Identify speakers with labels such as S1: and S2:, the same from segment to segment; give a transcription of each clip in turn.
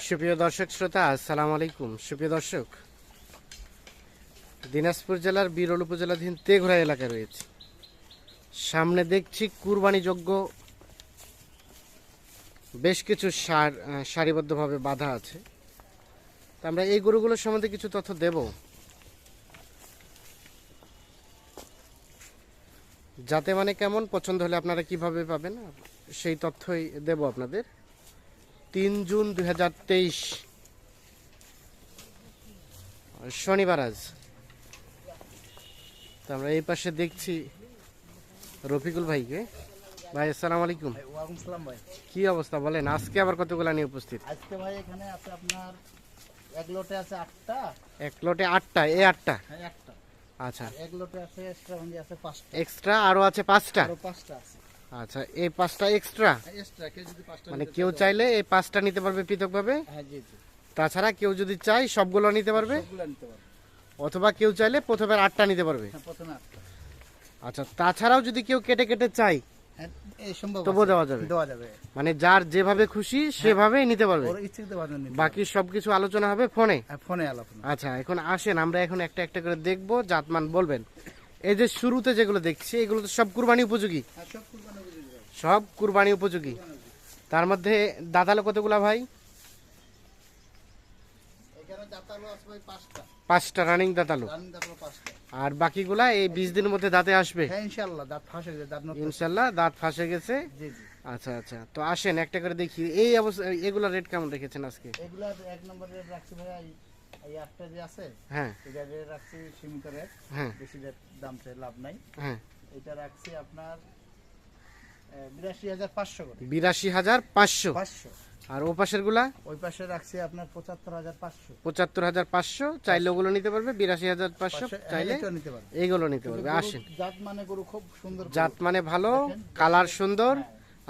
S1: সুপ্রিয় দর্শক শ্রোতা, আসসালামু আলাইকুম। সুপ্রিয় দর্শক, দিনাজপুর জেলার বিরল উপজেলাধীন তেঘরা এলাকায় রয়েছে। সামনে দেখছি কুরবানিযোগ্য বেশ কিছু সারিবদ্ধভাবে বাঁধা আছে। তো আমরা এই গরুগুলোর সম্বন্ধে কিছু তথ্য দেব। যাতে মানে কেমন, পছন্দ হলে আপনারা কিভাবে পাবেন সেই তথ্যই দেব আপনাদের। 3 জুন 2023 শনিবার আজ। তো আমরা এই পাশে দেখছি রফিকুল ভাইকে। ভাই আসসালামু আলাইকুম।
S2: ওয়ালাইকুম সালাম ভাই।
S1: কি অবস্থা বলেন, আজকে আবার কতগুলা নিয়ে উপস্থিত?
S2: আজকে ভাই এখানে আছে আপনার এক লটে আছে 8টা।
S1: এক লটে 8টা, এই 8টা?
S2: হ্যাঁ 8টা।
S1: আচ্ছা,
S2: এক লটে আছে এক্সট্রা ভাঞ্জি আছে 5টা।
S1: এক্সট্রা আরো আছে 5টা?
S2: আরো 5টা আছে।
S1: আচ্ছা, এই 5টা এক্সট্রা?
S2: এক্সট্রা কেউ যদি 5টা
S1: মানে কেউ চাইলে এই 5টা নিতে পারবে পৃথকভাবে?
S2: হ্যাঁ জি জি।
S1: তাছাড়া কেউ যদি চায় সবগুলো নিতে পারবে,
S2: সবগুলো নিতে পারবে।
S1: অথবা কেউ চাইলে প্রথমে 8টা নিতে পারবে।
S2: হ্যাঁ প্রথমে 8টা।
S1: আচ্ছা, তাছাড়াও যদি কেউ কেটে কেটে চায়
S2: হ্যাঁ এই সম্ভব
S1: তবুও
S2: আছে।
S1: দেওয়া যাবে?
S2: দেওয়া যাবে।
S1: মানে যার যেভাবে খুশি সেভাবেই নিতে পারবে।
S2: ওর ইচ্ছাতে বাঁধন নিতে।
S1: বাকি সবকিছু আলোচনা হবে ফোনে।
S2: হ্যাঁ ফোনে আলাপনা।
S1: আচ্ছা, এখন আসেন আমরা এখন একটা একটা করে দেখবো, জাতমান বলবেন। এই যে শুরুতে যেগুলো দেখছি এগুলো তো সব কুরবানি উপযোগী?
S2: হ্যাঁ সব কুরবানি উপযোগী ভাই।
S1: সব কুরবানি উপযোগী। তার মধ্যে দাঁতালো কতগুলা ভাই?
S2: এখানে দাঁতালো আছে ভাই 5টা।
S1: 5টা রানিং দাঁতালো।
S2: রানিং দাঁতালো 5টা।
S1: আর বাকিগুলা এই 20 দিনের মধ্যে দাঁতে আসবে?
S2: হ্যাঁ ইনশাআল্লাহ দাঁত ফাঁসে গেছে, দাঁত নষ্ট।
S1: ইনশাআল্লাহ দাঁত ফাঁসে গেছে।
S2: জি জি।
S1: আচ্ছা আচ্ছা, তো আসেন একটা করে দেখি। এই অবস্থা এগুলা রেট কেমন রেখেছেন আজকে?
S2: এগুলা এক নম্বর রেট রাখছি ভাই এই 8টা যে আছে।
S1: হ্যাঁ
S2: এটা রেট রাখছি সীমিত রেট।
S1: হ্যাঁ
S2: বেশি রেট দাম চাই লাভ নাই।
S1: হ্যাঁ।
S2: এটা রাখছি আপনার 82,500 করে।
S1: 82,500।
S2: 500।
S1: আর ও পাশের গুলা?
S2: ওই পাশে রাখছি আপনার 75,500।
S1: 75,500 চাইলে ওগুলো নিতে পারবে। 82,500 চাইলে
S2: এটাও নিতে পারবে।
S1: এইগুলো নিতে পারবে। আসেন,
S2: জাত মানে গরু খুব সুন্দর।
S1: জাত মানে ভালো, কালার সুন্দর।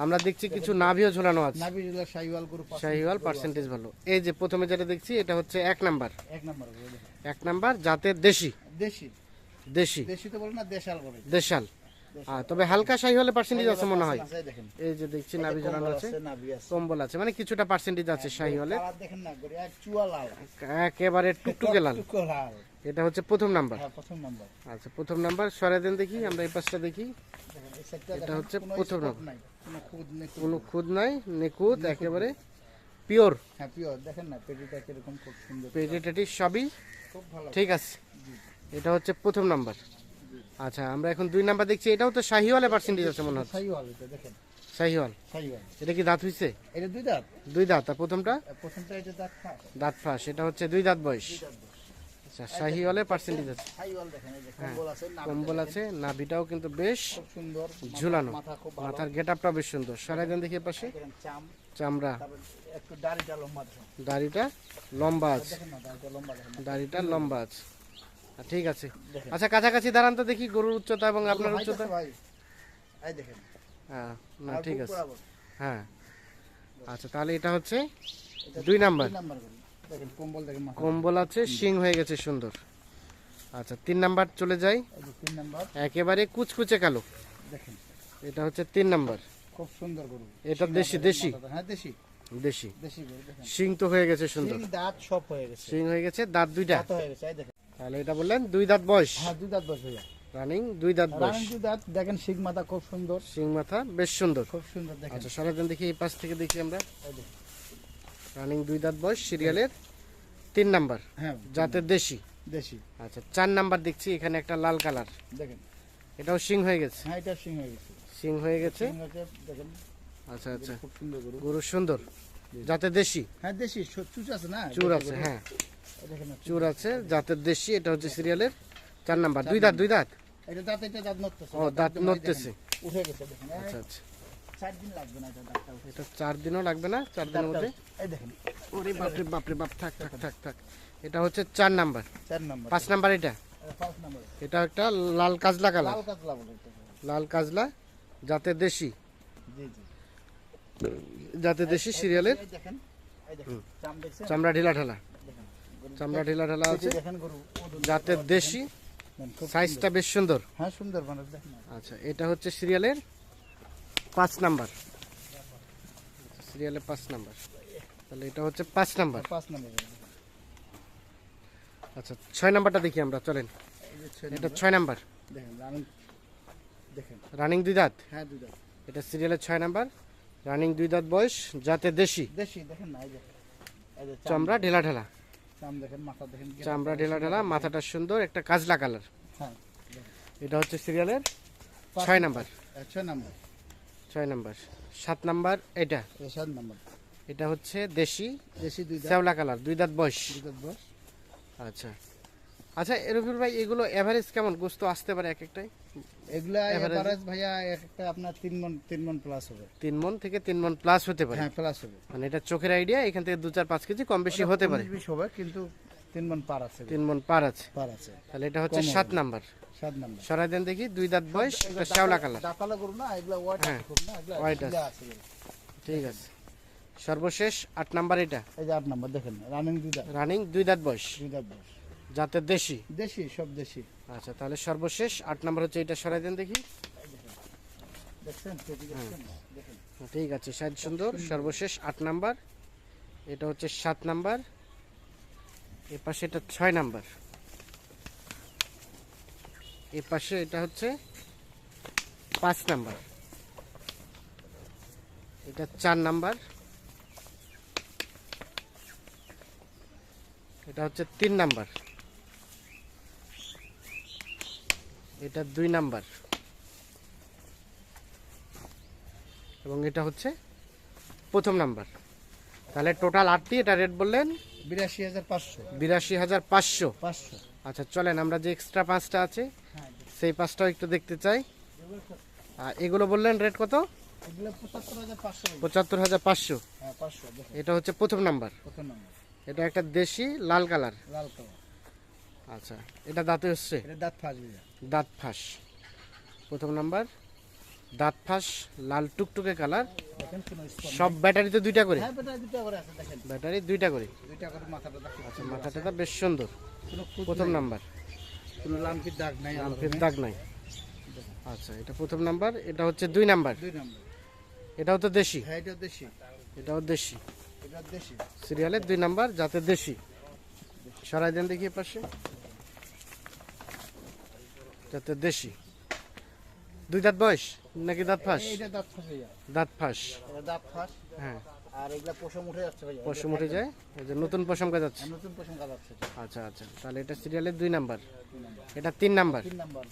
S1: আমরা দেখছি কিছু নাভিও ঝোলানো আছে।
S2: নাভিজুলা শাহিওয়াল গরু।
S1: শাহিওয়াল পার্সেন্টেজ ভালো। এই যে প্রথমে যেটা দেখছি এটা হচ্ছে 1 নাম্বার।
S2: এক নাম্বার গরু দেখেন।
S1: 1 নাম্বার জাতের দেশি।
S2: দেশি।
S1: দেশি
S2: দেশি তো বলে না, দেশাল বলে।
S1: দেশাল। তবে হালকা শাহিওয়ালের পার্সেন্টেজ আছে মনে হয়।
S2: আছে দেখেন।
S1: এই যে দেখছি নাভি ঝোলানো আছে,
S2: নাভি আছে।
S1: কম্বল আছে, মানে কিছুটা পার্সেন্টেজ আছে শাহিওয়ালের।
S2: কালার দেখেন না গরু এক চুয়া লাল।
S1: একেবারে টুকটুকে লাল।
S2: টুকটুকে লাল।
S1: এটা হচ্ছে প্রথম নাম্বার।
S2: হ্যাঁ প্রথম নাম্বার।
S1: আচ্ছা, প্রথম নাম্বার সরাই দেন দেখি, আমরা এই পাশটা দেখি।
S2: দেখেন এই সাইডটা
S1: এটা
S2: দেখেন,
S1: হচ্ছে
S2: কোনো
S1: প্রথম
S2: স্পট
S1: নাম্বার।
S2: নাই, কোনো খুদ নেই।
S1: কোনো খুদ নাই, নিখুঁত, একেবারে পিওর।
S2: হ্যাঁ পিওর। দেখেন না পেটিটা কিরকম খুব সুন্দর।
S1: পেডিটেটি সবই
S2: খুব ভালো।
S1: ঠিক আছে। এটা হচ্ছে প্রথম নাম্বার। আচ্ছা, আমরা এখন 2 নাম্বার দেখছি। এটাও তো শাহিওয়ালের পার্সেন্টেজ আছে মনে হচ্ছে।
S2: শাহিওয়াল এটা দেখেন।
S1: শাহিওয়াল।
S2: শাহিওয়াল।
S1: এটা কি দাঁত হইছে?
S2: এটা দুই দাঁত।
S1: 2 দাঁত। আর প্রথমটা?
S2: প্রথমটা এটা দাঁত ফাঁস।
S1: দাঁত ফাঁস। এটা হচ্ছে 2 দাঁত বয়স। আচ্ছা, শাহিওয়ালের পার্সেন্টেজ আছে।
S2: শাহিওয়াল দেখেন, এই যে কম্বল আছে, নাভি
S1: কম্বল আছে, নাভিটাও কিন্তু বেশ
S2: খুব সুন্দর।
S1: ঝুলানো।
S2: মাথা খুব ভালো।
S1: মাথার গেটআপটা বেশ সুন্দর। সরাই দেন দেখি এর পাশে।
S2: দেখেন
S1: চামড়া,
S2: তারপর একটু দাড়িটা লম্বা দেখেন।
S1: দাড়িটা লম্বা আছে।
S2: দেখেন না দাড়িটা লম্বা দেখেন।
S1: দাড়িটা লম্বা আছে। ঠিক আছে।
S2: দেখেন।
S1: আচ্ছা, কাছাকাছি দাঁড়ান তো দেখি গরুর উচ্চতা এবং আপনার
S2: হাইট
S1: উচ্চতা।
S2: আছে ভাই। এই দেখেন।
S1: হ্যাঁ, না
S2: আর
S1: ঠিক
S2: বুক
S1: আছে।
S2: বরাবর।
S1: হ্যাঁ। আচ্ছা, তাহলে এটা হচ্ছে
S2: এটা
S1: 2 নাম্বার।
S2: দুই নাম্বার গরু। দেখেন কম্বল দেখেন মাথা।
S1: কম্বল আছে, শিং হয়ে গেছে সুন্দর। আচ্ছা, 3 নাম্বার চলে যাই।
S2: এই যে 3 নাম্বার
S1: একেবারে কুচকুচে কালো।
S2: দেখেন।
S1: এটা হচ্ছে 3 নাম্বার।
S2: খুব সুন্দর গরু।
S1: এটা দেশি, দেশি
S2: হ্যাঁ দেশি।
S1: দেশি।
S2: দেশি গরু দেখেন।
S1: শিং তো হয়ে গেছে সুন্দর।
S2: তিন দাঁত সব হয়ে গেছে।
S1: শিং হয়ে গেছে, দাঁত 2টা।
S2: দাঁত হয়ে গেছে এই দেখেন।
S1: তাহলে এটা বললেন 2 দাঁত বয়স।
S2: হ্যাঁ দুই দাঁত বয়স ভাইয়া।
S1: রানিং 2 দাঁত বয়স।
S2: রানিং দুই দাঁত দেখেন, শিং মাথা খুব সুন্দর।
S1: শিং মাথা বেশ সুন্দর।
S2: খুব সুন্দর দেখেন।
S1: আচ্ছা, সরাতেন দেখি এই পাশ থেকে দেখি আমরা।
S2: এই দেখেন।
S1: রানিং 2 দাঁত বয়স, সিরিয়ালের 3 নাম্বার,
S2: হ্যাঁ
S1: জাতের দেশি।
S2: দেশি।
S1: আচ্ছা, 4 নাম্বার দেখছি এখানে একটা লাল কালার।
S2: দেখেন।
S1: এটাও শিং হয়ে গেছে।
S2: হ্যাঁ এটা শিং হয়ে গেছে।
S1: শিং হয়ে গেছে।
S2: শিং আছে দেখেন।
S1: আচ্ছা আচ্ছা,
S2: খুব সুন্দর গরু।
S1: গরু সুন্দর, জাতের দেশি।
S2: হ্যাঁ দেশি চুচ আছে না।
S1: চুর আছে, হ্যাঁ
S2: এই দেখেন না,
S1: চুর আছে, জাতের দেশি। এটা হচ্ছে সিরিয়ালের 4 নাম্বার। 2 দাঁত, 2 দাঁত।
S2: এটা দাঁত নড়তেছে।
S1: ও, দাঁত
S2: একদম এই
S1: নড়তেছে।
S2: দেখেন, উঠে গেছে দেখেন।
S1: আচ্ছা আচ্ছা,
S2: 4 দিন লাগবে না এটা দাঁতটা উঠে।
S1: এটা 4 দিনও লাগবে না। 4 দিনের মধ্যে।
S2: এই দেখেন।
S1: ওরে বাপরে বাপরে বাপ, থাক থাক থাক থাক। এটা হচ্ছে 4 নাম্বার।
S2: 4 নাম্বার।
S1: 5 নাম্বার এটা।
S2: 5 নাম্বার।
S1: এটা একটা লাল কাজলা কালার।
S2: লাল কাতলা বলে এটা।
S1: লাল কাজলা, জাতের দেশি।
S2: জি জি।
S1: জাতের দেশি সিরিয়ালের।
S2: এই দেখেন। এই দেখেন। চাম দেখছেন?
S1: চামড়া ঢিলা ঢালা।
S2: দেখেন। গরু
S1: চামড়া ঢিলা ঢালা আছে,
S2: দেখেন গরু।
S1: জাতের দেশি।
S2: খুব
S1: সাইজটা বেশ সুন্দর।
S2: হ্যাঁ সুন্দর মানে দেখেন।
S1: আচ্ছা, এটা হচ্ছে সিরিয়ালের 5 নাম্বার। সিরিয়ালের 5 নাম্বার। তাহলে এটা হচ্ছে 5 নাম্বার।
S2: 5 নম্বর।
S1: আচ্ছা 6 নাম্বারটা দেখি আমরা, চলেন।
S2: এই যে 6
S1: এটা
S2: নম্বর।
S1: 6 নাম্বার,
S2: দেখেন রানিং, দেখেন
S1: রানিং 2 দাঁত।
S2: হ্যাঁ দুধ আছে।
S1: এটা সিরিয়ালের 6 নাম্বার, রানিং 2 দাঁত বয়স, জাতে দেশি,
S2: দেশি দেখেন না, এই যে
S1: চামড়া ঢেলা ঢেলা,
S2: চাম দেখেন, মাথা দেখেন,
S1: চামড়া ঢেলা ঢেলা, মাথাটা সুন্দর, একটা কাজলা কালার।
S2: হ্যাঁ
S1: এটা হচ্ছে সিরিয়ালের 6 নাম্বার।
S2: 6 নম্বর।
S1: 6 নাম্বার। 7 নাম্বার এটা,
S2: এই 7 নম্বর।
S1: এটা হচ্ছে দেশি,
S2: দেশি দুধ
S1: শ্যাওলা কালার, 2 দাঁত বয়স।
S2: দুধ বস।
S1: আচ্ছা আচ্ছা, রফিকুল ভাই এগুলো এভারেজ কেমন গোস্ত আসতে পারে এক একটাই?
S2: এগুলা
S1: Average?
S2: এভারেজ ভাইয়া একটা আপনার 3 মণ প্লাস হবে।
S1: 3 মণ থেকে 3 মণ প্লাস হতে পারে।
S2: হ্যাঁ প্লাস হবে।
S1: মানে এটা চোখের আইডিয়া, এখান থেকে 2-4-5 কেজি কম বেশি হতে পারে।
S2: 19-20 হবে, কিন্তু 3 মণ পার আছে।
S1: 3 মণ পার আছে।
S2: পার আছে।
S1: তাহলে এটা হচ্ছে
S2: কম
S1: 7
S2: হবে।
S1: নাম্বার।
S2: 7 নম্বর।
S1: সরাই দেন দেখি, 2 দাঁত বয়স, এটা শ্যাওলা কালার।
S2: দাপালা করুন না, এগুলা ওয়াইট
S1: হ্যাঁ,
S2: আছে খুব না, এগুলা
S1: white
S2: এগুলা
S1: আছে।
S2: আছে।
S1: ঠিক আছে। সর্বশেষ 8 নাম্বার এটা,
S2: এই যে 8 নম্বর দেখেন, রানিং দুধ,
S1: রানিং 2 দাঁত বয়স,
S2: দুধ বস।
S1: জাতের দেশি।
S2: দেশি, সব দেশি।
S1: আচ্ছা তাহলে সর্বশেষ 8 নাম্বার হচ্ছে এটা, সরাই দেন দেখি।
S2: দেখছেন পেটি দেখছেন, দেখেন।
S1: ঠিক আছে, সাইজ সুন্দর। সর্বশেষ 8 নাম্বার, এটা হচ্ছে 7 নাম্বার, এ পাশে এটা 6 নাম্বার, এ পাশে এটা হচ্ছে 5 নাম্বার, এটা 4 নাম্বার, এটা হচ্ছে 3 নাম্বার, এটা 2 নাম্বার, এবং এটা হচ্ছে প্রথম নাম্বার। তাহলে টোটাল 8টি। এটা রেট বললেন
S2: 82,500।
S1: 82,500।
S2: 500।
S1: আচ্ছা চলেন, আমরা যে এক্সট্রা 5টা আছে
S2: হ্যাঁ,
S1: সেই 5টাও একটু দেখতে চাই। আর এগুলো বললেন রেট কত?
S2: এগুলো 75,500।
S1: 75,500।
S2: হ্যাঁ 500 দেখেন।
S1: এটা হচ্ছে প্রথম নাম্বার।
S2: প্রথম নম্বর
S1: এটা একটা দেশি লাল কালার।
S2: লাল কালার।
S1: আচ্ছা এটা দাঁতে হচ্ছে,
S2: এটা দাঁত ফাঁস ভাইয়া।
S1: দাঁত ফাঁস। প্রথম নাম্বার, দাঁত ফাঁস, লাল টুকটুকে কালার।
S2: দেখেন কোনো স্পট।
S1: সব ব্যাটারিতে 2টা করে,
S2: হ্যাঁ বেটা দুটো করে আছে দেখেন।
S1: ব্যাটারি 2টা করে।
S2: দুইটা করে মাথাটা দেখেন।
S1: আচ্ছা মাথাটা বেশ সুন্দর।
S2: কোনো খুঁত
S1: প্রথম
S2: নাই,
S1: নাম্বার,
S2: কোনো লাম্পির দাগ নাই,
S1: লাম্পের দাগ নাই। আচ্ছা এটা প্রথম নাম্বার। এটা হচ্ছে 2 নাম্বার,
S2: 2 নম্বর।
S1: এটাও তো দেশি,
S2: হ্যাঁ এটা দেশি,
S1: এটাও দেশি।
S2: এটা দেশি।
S1: সিরিয়ালের 2 নাম্বার, জাতের দেশি। সরাই দেন দেখি এ পাশে, জাতের দেশি। 2 দাঁত বয়স নাকি দাঁত ফাঁস?
S2: এইটা দাঁত ফাঁস ভাইয়া।
S1: দাঁত ফাঁস।
S2: এটা দাঁত ফাঁস।
S1: হ্যাঁ,
S2: আর এগুলা পশম উঠে যাচ্ছে ভাইয়া।
S1: পশম উঠে যায়, এই যে নতুন পশম যাচ্ছে।
S2: আর নতুন পশম কাটাচ্ছে।
S1: আচ্ছা আচ্ছা, তাহলে এটা সিরিয়ালের 2 নাম্বার,
S2: 2 নম্বর।
S1: এটা 3 নাম্বার।
S2: 3 নম্বর।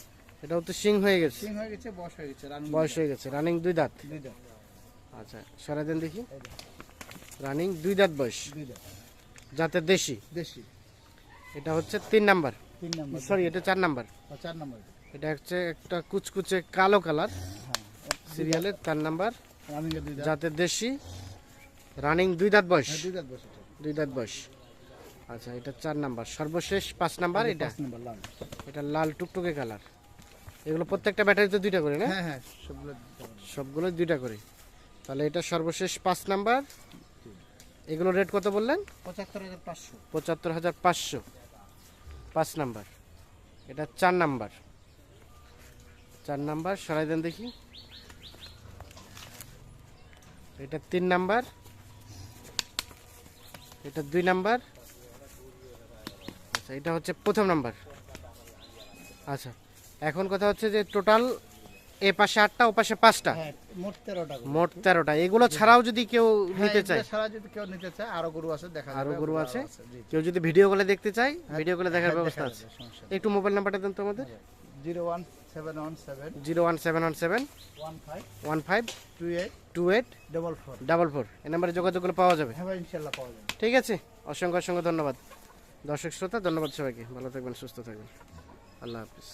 S1: এটাও তো সিং হয়ে গেছে,
S2: সিং হয়ে গেছে, বয়স হয়ে গেছে, রানিং
S1: বয়স হয়ে গেছে, রানিং 2 দাঁত।
S2: 2 দাঁত।
S1: আচ্ছা সরাই দেন দেখি, রানিং 2 দাঁত বয়স,
S2: 2 দাঁত।
S1: জাতের দেশি।
S2: দেশি।
S1: এটা হচ্ছে 3 নাম্বার,
S2: 3 নম্বর।
S1: সরি এটা 4 নাম্বার।
S2: 4 নম্বর।
S1: এটা হচ্ছে একটা কুচকুচে কালো কালার,
S2: হ্যাঁ
S1: সিরিয়ালের 4 নাম্বার,
S2: রানিং এর 2 দাঁত।
S1: জাতের দেশি, রানিং 2 দাঁত বয়স,
S2: হ্যাঁ 2 দাঁত বয়স এটা।
S1: 2 দাঁত বয়স। আচ্ছা এটা 4 নাম্বার। সর্বশেষ 5 নাম্বার, এটা
S2: 5 নম্বর লাল।
S1: এটা লাল টুকটুকে কালার। এগুলো প্রত্যেকটা ব্যাটারিতে 2টা করে না?
S2: হ্যাঁ হ্যাঁ সবগুলো দিতে হবে।
S1: সবগুলো 2টা করে। তাহলে এটা সর্বশেষ 5 নাম্বার। এগুলো রেট কত বললেন?
S2: 75,500।
S1: 75,500। 5 নাম্বার। এটা 4 নাম্বার, 4 নাম্বার। সরাই দেন দেখি, এটা 3 নাম্বার, এটা 2 নাম্বার। আচ্ছা এটা হচ্ছে প্রথম নাম্বার। আচ্ছা এখন কথা হচ্ছে যে টোটাল এ পাশে 8টা, ও পাশে 5টা,
S2: হ্যাঁ মোট 13টা গরু।
S1: মোট 13টা। এগুলো ছাড়াও যদি কেউ নিতে
S2: হ্যাঁ,
S1: চায়,
S2: এগুলা ছাড়া যদি কেউ নিতে চায়, আরো গরু আছে, দেখা যাবে।
S1: আরো গরু আছে,
S2: জি।
S1: কেউ যদি ভিডিও কলে দেখতে চায়, ভিডিও কলে দেখার
S2: হ্যাঁ,
S1: ব্যবস্থা
S2: দেখা
S1: আছে।
S2: যাবে, সমস্যা
S1: একটু মোবাইল নাম্বারটা দেন তো আমাদের।
S2: 01717
S1: 01717
S2: 15
S1: 15
S2: 28
S1: 28
S2: 44।
S1: 44। এই নাম্বারে যোগাযোগ করলে পাওয়া যাবে।
S2: হ্যাঁ ভাই ইনশাআল্লাহ পাওয়া যাবে।
S1: ঠিক আছে, অসংখ্য অসংখ্য ধন্যবাদ দর্শক শ্রোতা, ধন্যবাদ সবাইকে। ভালো থাকবেন, সুস্থ থাকবেন, আল্লাহ হাফিজ।